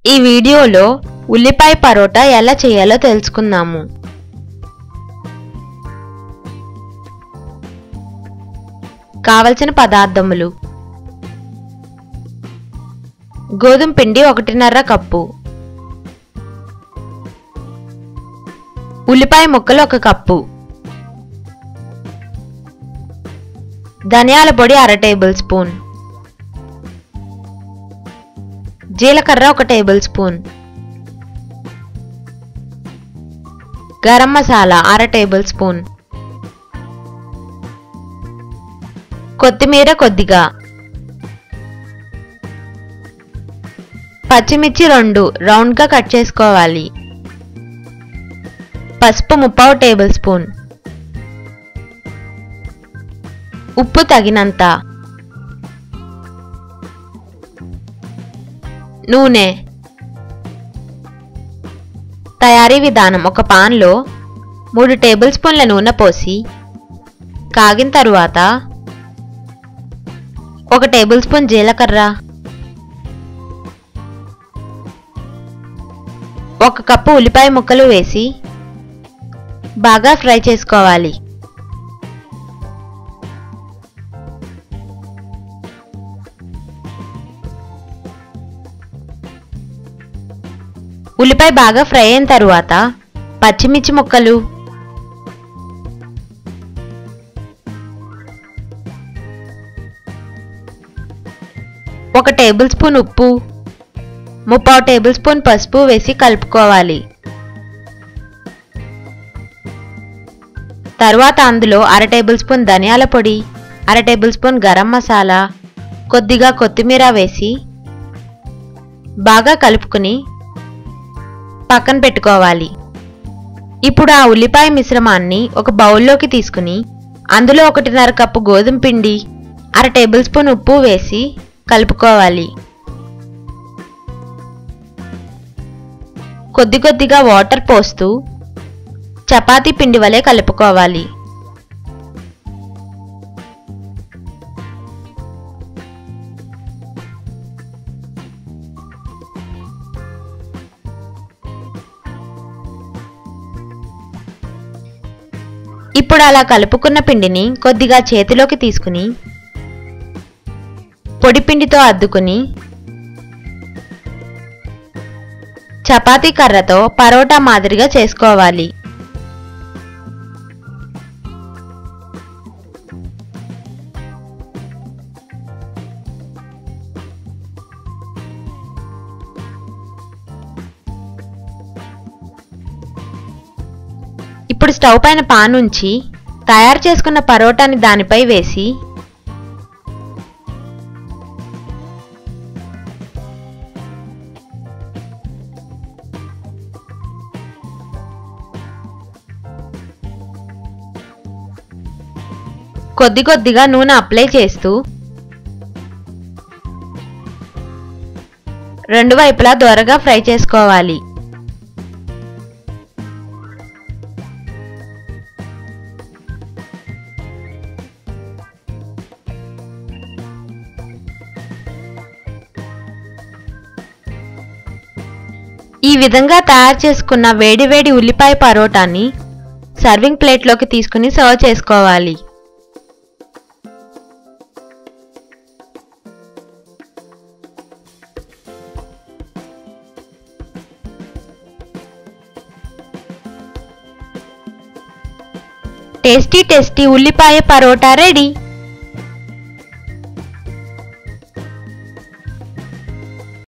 ఈ వీడియోలో ఉల్లిపాయ పరోటా ఎలా చేయాలో తెలుసుకుందాము. కావలసిన పదార్థములు: గోధుమ పిండి 1.5 కప్పు, ఉల్లిపాయ ముక్కలు 1 కప్పు, ధనియాల పొడి 1/2 టేబుల్ స్పూన్, జీలకర్ర 1 table spoon, garam masala 1/2 table spoon, కొత్తిమీర కొద్దిగా, పచ్చిమిర్చి 2 రౌండ్గా కట్ చేసుకోవాలి, పసుపు 3/4 టేబుల్ స్పూన్, ఉప్పు తగినంత, నూనె. తయారీ విధానం: ఒక పాన్లో 3 టేబుల్ స్పూన్ల నూనె పోసి కాగిన తరువాత 1 టేబుల్ స్పూన్ జీలకర్ర, 1 కప్పు ఉల్లిపాయ ముక్కలు వేసి బాగా ఫ్రై చేసుకోవాలి. ఉల్లిపాయ బాగా ఫ్రై అయిన తరువాత పచ్చిమిర్చి ముక్కలు, ఒక టేబుల్ స్పూన్ ఉప్పు, 3/4 టేబుల్ స్పూన్ పసుపు వేసి కలుపుకోవాలి. తర్వాత అందులో 1/2 టేబుల్ స్పూన్ ధనియాల పొడి, 1/2 టేబుల్ స్పూన్ గరం మసాలా, కొద్దిగా కొత్తిమీర వేసి బాగా కలుపుకుని పక్కన పెట్టుకోవాలి. ఇప్పుడు ఆ ఉల్లిపాయ మిశ్రమాన్ని ఒక బౌల్లోకి తీసుకుని అందులో 1.5 కప్పు గోధుమ పిండి, 1/2 టేబుల్ స్పూన్ ఉప్పు వేసి కలుపుకోవాలి. కొద్ది కొద్దిగా వాటర్ పోస్తూ చపాతీ పిండి వలె కలుపుకోవాలి. ఇప్పుడు అలా కలుపుకున్న పిండిని కొద్దిగా చేతిలోకి తీసుకుని పొడి పిండితో అద్దుకుని చపాతీ కర్రతో పరోటా మాదిరిగా చేసుకోవాలి. ఇప్పుడు స్టవ్ పైన పాన్ ఉంచి తయారు చేసుకున్న పరోటాని దానిపై వేసి కొద్ది కొద్దిగా నూనె అప్లై చేస్తూ రెండు వైపులా దోరగా ఫ్రై చేసుకోవాలి. ఈ విధంగా తయారు చేసుకున్న వేడివేడి ఉల్లిపాయ పరోటాని సర్వింగ్ ప్లేట్లోకి తీసుకుని సర్వ్ చేసుకోవాలి. టేస్టీ ఉల్లిపాయ పరోటా రెడీ.